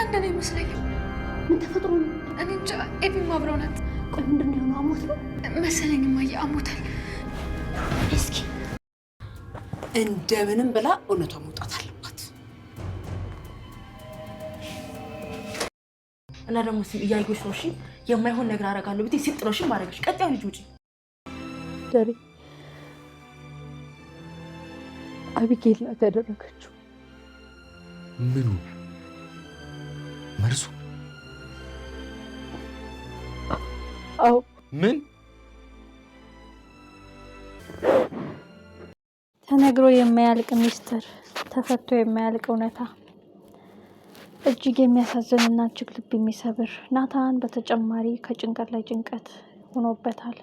አንድ ነው አይመስለኝም። ምን ተፈጥሮ ነው? እኔ እንጃ። ኤቢም አብረው ናት። ቆይ ምንድን ነው የሆነው? አሞት ነው መሰለኝ። እማዬ አሞታል። እስኪ እንደምንም ብላ እውነቷ መውጣት አለባት። እና ደግሞ እያየሁሽ ነው። እሺ የማይሆን ነገር አደርጋለሁ ብትይ ሲጥሮሽን ባደረግሽ ቀጣዩ ልጅ ውጪ ደሬ አቢጌል ናት ያደረገችው። ምኑ? መርዙ? አዎ። ምን? ተነግሮ የማያልቅ ሚስጥር፣ ተፈቶ የማያልቅ እውነታ፣ እጅግ የሚያሳዝንና እጅግ ልብ የሚሰብር። ናታን በተጨማሪ ከጭንቀት ላይ ጭንቀት ሆኖበታል።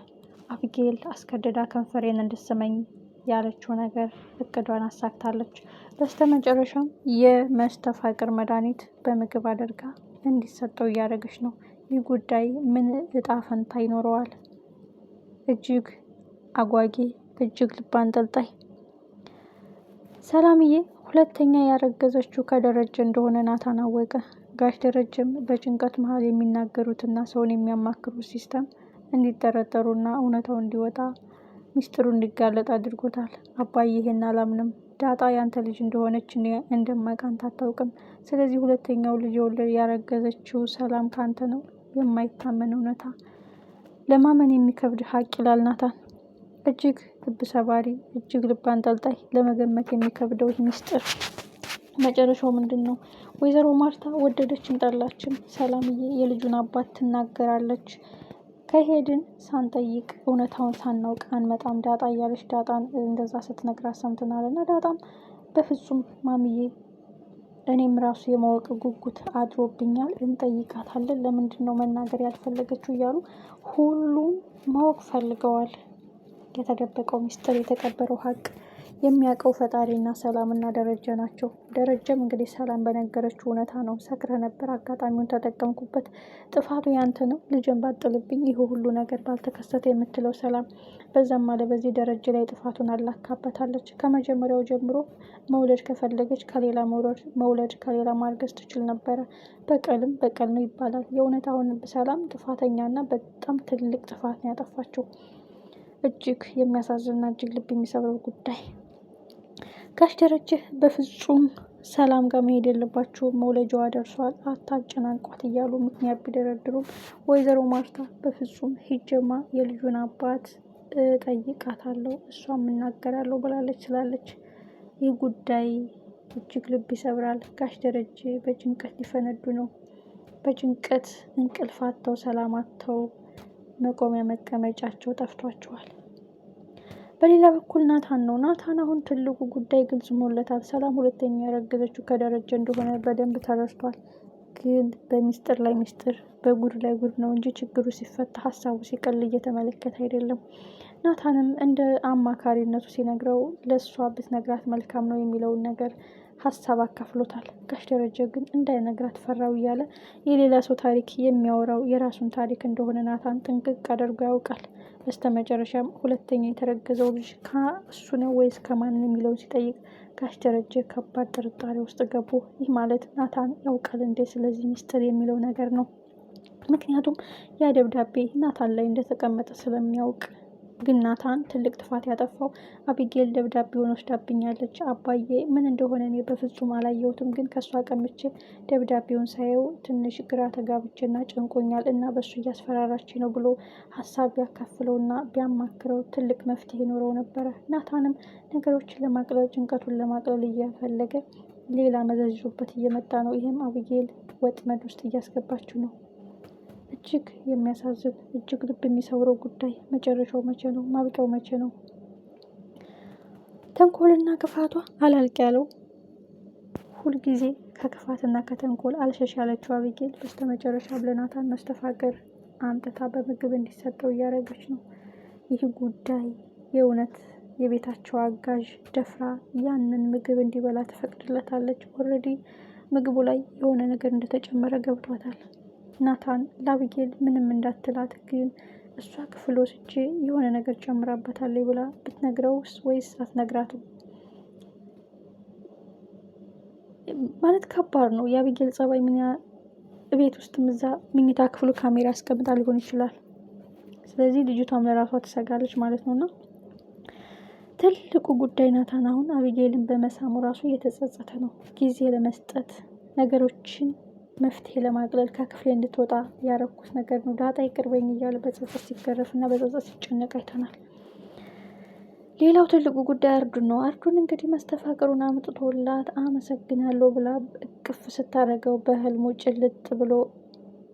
አቢጌል አስገድዳ ከንፈሬን እንድትስመኝ ያለችው ነገር እቅዷን አሳክታለች። በስተመጨረሻም የመስተፋቅር መድኃኒት በምግብ አድርጋ እንዲሰጠው እያደረገች ነው። ይህ ጉዳይ ምን እጣ ፈንታ ይኖረዋል? እጅግ አጓጊ፣ እጅግ ልብ አንጠልጣይ። ሰላምዬ ሁለተኛ ያረገዘችው ከደረጀ እንደሆነ ናታን አወቀ። ጋሽ ደረጀም በጭንቀት መሀል የሚናገሩትና ሰውን የሚያማክሩት ሲስተም እንዲጠረጠሩና እውነታው እንዲወጣ ሚስጥሩ እንዲጋለጥ አድርጎታል። አባዬ ይሄን አላምንም፣ ዳጣ ያንተ ልጅ እንደሆነች እኔ እንደማውቃት አታውቅም። ስለዚህ ሁለተኛው ልጅ ያረገዘችው ሰላም ካንተ ነው። የማይታመን እውነታ፣ ለማመን የሚከብድ ሀቅ ይላል ናታን። እጅግ ልብ ሰባሪ፣ እጅግ ልብ አንጠልጣይ፣ ለመገመት የሚከብደው ሚስጥር መጨረሻው ምንድን ነው? ወይዘሮ ማርታ ወደደችም ጠላችም ሰላምዬ የልጁን አባት ትናገራለች። ከሄድን ሳንጠይቅ እውነታውን ሳናውቅ አንመጣም ዳጣ እያለች ዳጣን እንደዛ ስትነግራት ሰምተናል። እና ዳጣም በፍጹም ማሚዬ እኔም ራሱ የማወቅ ጉጉት አድሮብኛል፣ እንጠይቃታለን፣ ለምንድን ነው መናገር ያልፈለገችው እያሉ ሁሉም ማወቅ ፈልገዋል። የተደበቀው ሚስጥር፣ የተቀበረው ሀቅ የሚያውቀው ፈጣሪና ሰላምና ደረጀ ናቸው። ደረጀም እንግዲህ ሰላም በነገረችው እውነታ ነው። ሰክረ ነበር፣ አጋጣሚውን ተጠቀምኩበት፣ ጥፋቱ ያንተ ነው፣ ልጅን ባጥልብኝ ይህ ሁሉ ነገር ባልተከሰተ የምትለው ሰላም በዛም አለ በዚህ ደረጀ ላይ ጥፋቱን አላካበታለች። ከመጀመሪያው ጀምሮ መውለድ ከፈለገች ከሌላ መውለድ ከሌላ ማርገዝ ትችል ነበረ። በቀልም በቀል ነው ይባላል። የእውነታውን ሰላም ጥፋተኛና በጣም ትልቅ ጥፋት ነው ያጠፋችው። እጅግ የሚያሳዝንና እጅግ ልብ የሚሰብረው ጉዳይ። ጋሽ ደረጀ በፍጹም ሰላም ጋር መሄድ የለባቸውም፣ መውለጃዋ ደርሷል፣ አታጨናንቋት እያሉ ምክንያት ቢደረድሩም ወይዘሮ ማርታ በፍጹም ሂጀማ የልጁን አባት ጠይቃታለሁ እሷም እናገራለሁ ብላለች ስላለች ይህ ጉዳይ እጅግ ልብ ይሰብራል። ጋሽ ደረጀ በጭንቀት ሊፈነዱ ነው። በጭንቀት እንቅልፍ አጥተው ሰላም አጥተው መቆሚያ መቀመጫቸው ጠፍቷቸዋል። በሌላ በኩል ናታን ነው። ናታን አሁን ትልቁ ጉዳይ ግልጽ ሞለታል። ሰላም ሁለተኛ ያረገዘችው ከደረጀ እንደሆነ በደንብ ተረድቷል። ግን በሚስጥር ላይ ሚስጥር፣ በጉድ ላይ ጉድ ነው እንጂ ችግሩ ሲፈታ ሀሳቡ ሲቀል እየተመለከተ አይደለም። ናታንም እንደ አማካሪነቱ ሲነግረው ለእሷ ብትነግራት መልካም ነው የሚለውን ነገር ሀሳብ አካፍሎታል። ጋሽ ደረጀ ግን እንዳይነግራት ፈራው እያለ የሌላ ሰው ታሪክ የሚያወራው የራሱን ታሪክ እንደሆነ ናታን ጥንቅቅ አድርጎ ያውቃል። በስተመጨረሻም ሁለተኛ የተረገዘው ልጅ ከእሱ ነው ወይስ ከማን የሚለውን ሲጠይቅ ጋሽ ደረጀ ከባድ ጥርጣሬ ውስጥ ገቡ። ይህ ማለት ናታን ያውቃል እንዴ ስለዚህ ሚስጥር የሚለው ነገር ነው። ምክንያቱም ያ ደብዳቤ ናታን ላይ እንደተቀመጠ ስለሚያውቅ። ግን ናታን ትልቅ ጥፋት ያጠፋው አቢጌል ደብዳቤውን ወስዳብኛለች፣ አባዬ ምን እንደሆነ እኔ በፍጹም አላየሁትም፣ ግን ከእሷ ቀምቼ ደብዳቤውን ሳየው ትንሽ ግራ ተጋብቼና ጨንቆኛል እና በእሱ እያስፈራራች ነው ብሎ ሀሳብ ቢያካፍለውና ቢያማክረው ትልቅ መፍትሄ ይኖረው ነበረ። ናታንም ነገሮችን ለማቅለል ጭንቀቱን ለማቅለል እየፈለገ ሌላ መዘዝ ይዞበት እየመጣ ነው። ይህም አቢጌል ወጥመድ ውስጥ እያስገባችው ነው። እጅግ የሚያሳዝን እጅግ ልብ የሚሰብረው ጉዳይ። መጨረሻው መቼ ነው? ማብቂያው መቼ ነው? ተንኮልና ክፋቷ አላልቅ ያለው ሁልጊዜ ከክፋትና ከተንኮል አልሸሽ ያለችው አቢጌል በስተመጨረሻ ለናታን መስተፋቅር አምጥታ በምግብ እንዲሰጠው እያደረገች ነው። ይህ ጉዳይ የእውነት የቤታቸው አጋዥ ደፍራ ያንን ምግብ እንዲበላ ትፈቅድለታለች። ኦልሬዲ ምግቡ ላይ የሆነ ነገር እንደተጨመረ ገብቷታል። ናታን ለአቢጌል ምንም እንዳትላት ግን እሷ ክፍል ወስጄ የሆነ ነገር ጨምራበታለች ብላ ብትነግረውስ ወይስ አትነግራትም? ማለት ከባድ ነው። የአቢጌል ጸባይ ቤት ውስጥም እዛ ምኝታ ክፍሉ ካሜራ አስቀምጣ ሊሆን ይችላል። ስለዚህ ልጅቷም ለራሷ ትሰጋለች ማለት ነውና ትልቁ ጉዳይ ናታን አሁን አቢጌልን በመሳሙ ራሱ እየተጸጸተ ነው። ጊዜ ለመስጠት ነገሮችን መፍትሄ ለማቅለል ከክፍሌ እንድትወጣ ያረኩት ነገር ነው። ዳጣ ይቅርበኝ እያለ በጸጸት ሲገረፍ እና በጸጸት ሲጨነቅ አይተናል። ሌላው ትልቁ ጉዳይ አርዱን ነው። አርዱን እንግዲህ መስተፋቅሩን አምጥቶላት አመሰግናለሁ ብላ እቅፍ ስታደርገው በህልሙ ጭልጥ ብሎ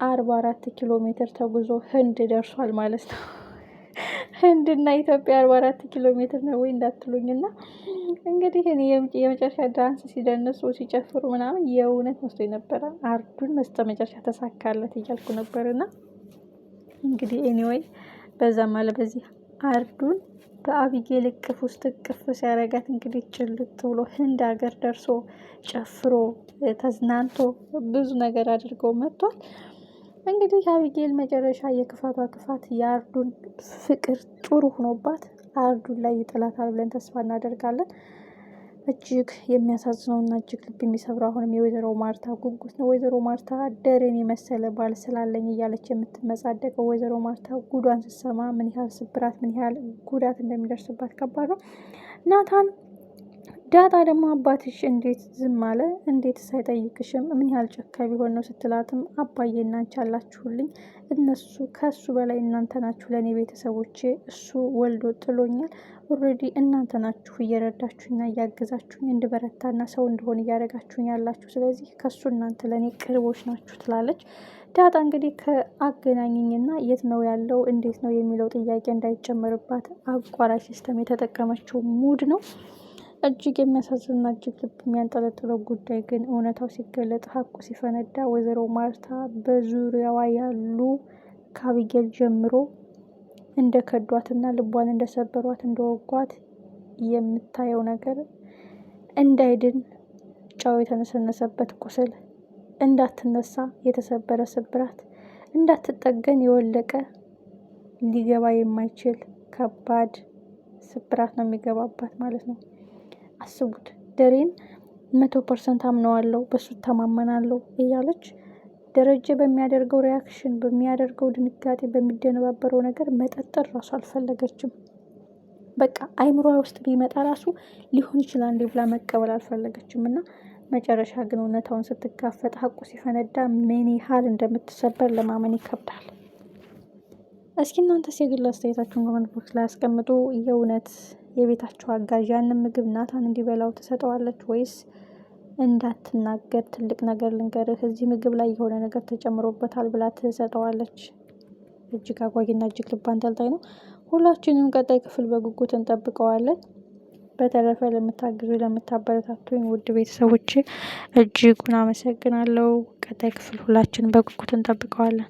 44 ኪሎ ሜትር ተጉዞ ህንድ ደርሷል ማለት ነው። ህንድና ኢትዮጵያ 44 ኪሎ ሜትር ነው ወይ እንዳትሉኝና እንግዲህ እኔ የመጨረሻ ዳንስ ሲደንሱ ሲጨፍሩ ምናምን የእውነት መስሎ ነበረ። አርዱን መጨረሻ ተሳካለት እያልኩ ነበርና እንግዲህ ኤኒዌይ በዛም አለ በዚህ አርዱን በአቢጌል እቅፍ ውስጥ እቅፍ ሲያረጋት እንግዲህ ጭልጥ ብሎ ህንድ ሀገር ደርሶ ጨፍሮ ተዝናንቶ ብዙ ነገር አድርገው መጥቷል። እንግዲህ አቢጌል መጨረሻ የክፋቷ ክፋት የአርዱን ፍቅር ጥሩ ሆኖባት አርዱን ላይ ይጥላታል ብለን ተስፋ እናደርጋለን። እጅግ የሚያሳዝነውና እጅግ ልብ የሚሰብረው አሁንም የወይዘሮ ማርታ ጉጉት ነው። ወይዘሮ ማርታ ደሬን የመሰለ ባል ስላለኝ እያለች የምትመጻደቀው ወይዘሮ ማርታ ጉዷን ስትሰማ ምን ያህል ስብራት ምን ያህል ጉዳት እንደሚደርስባት ከባድ ነው። ናታን ዳጣ ደግሞ አባትሽ እንዴት ዝም አለ? እንዴት ሳይጠይቅሽም? ምን ያህል ጨካኝ ቢሆን ነው ስትላትም አባዬ እናንቺ አላችሁልኝ፣ እነሱ ከሱ በላይ እናንተ ናችሁ ለእኔ ቤተሰቦቼ። እሱ ወልዶ ጥሎኛል። ኦልሬዲ እናንተ ናችሁ እየረዳችሁኝና እያገዛችሁኝ እንድበረታና ሰው እንደሆን እያደረጋችሁኝ ያላችሁ። ስለዚህ ከሱ እናንተ ለእኔ ቅርቦች ናችሁ ትላለች ዳጣ። እንግዲህ ከአገናኝኝና የት ነው ያለው እንዴት ነው የሚለው ጥያቄ እንዳይጨመርባት አቋራጭ ሲስተም የተጠቀመችው ሙድ ነው። እጅግ የሚያሳዝንና እጅግ ልብ የሚያንጠለጥለው ጉዳይ ግን እውነታው ሲገለጥ ሀቁ ሲፈነዳ ወይዘሮ ማርታ በዙሪያዋ ያሉ ከአቢጌል ጀምሮ እንደ ከዷትና ልቧን እንደሰበሯት እንደወጓት የምታየው ነገር እንዳይድን ጫው የተነሰነሰበት ቁስል እንዳትነሳ የተሰበረ ስብራት እንዳትጠገን የወለቀ ሊገባ የማይችል ከባድ ስብራት ነው የሚገባባት ማለት ነው። አስቡት ደሬን 100% አምነዋለሁ በሱ ተማመናለሁ እያለች ደረጀ በሚያደርገው ሪያክሽን በሚያደርገው ድንጋጤ በሚደነባበረው ነገር መጠጠር ራሱ አልፈለገችም። በቃ አይምሯ ውስጥ ቢመጣ ራሱ ሊሆን ይችላል እንዴ ብላ መቀበል አልፈለገችም። እና መጨረሻ ግን እውነታውን ስትጋፈጥ ሀቁ ሲፈነዳ ምን ያህል እንደምትሰበር ለማመን ይከብዳል። እስኪ እናንተስ የግል አስተያየታችሁን ኮሜንት ቦክስ ላይ አስቀምጡ። የእውነት የቤታቸው አጋዥ ያንን ምግብ ናታን እንዲበላው ትሰጠዋለች ወይስ እንዳትናገር ትልቅ ነገር ልንገርህ እዚህ ምግብ ላይ የሆነ ነገር ተጨምሮበታል ብላ ትሰጠዋለች? እጅግ አጓጊና እጅግ ልብ አንጠልጣይ ነው። ሁላችንም ቀጣይ ክፍል በጉጉት እንጠብቀዋለን። በተረፈ ለምታግዙ ለምታበረታቱኝ ውድ ቤተሰቦቼ እጅጉን አመሰግናለሁ። ቀጣይ ክፍል ሁላችንም በጉጉት እንጠብቀዋለን።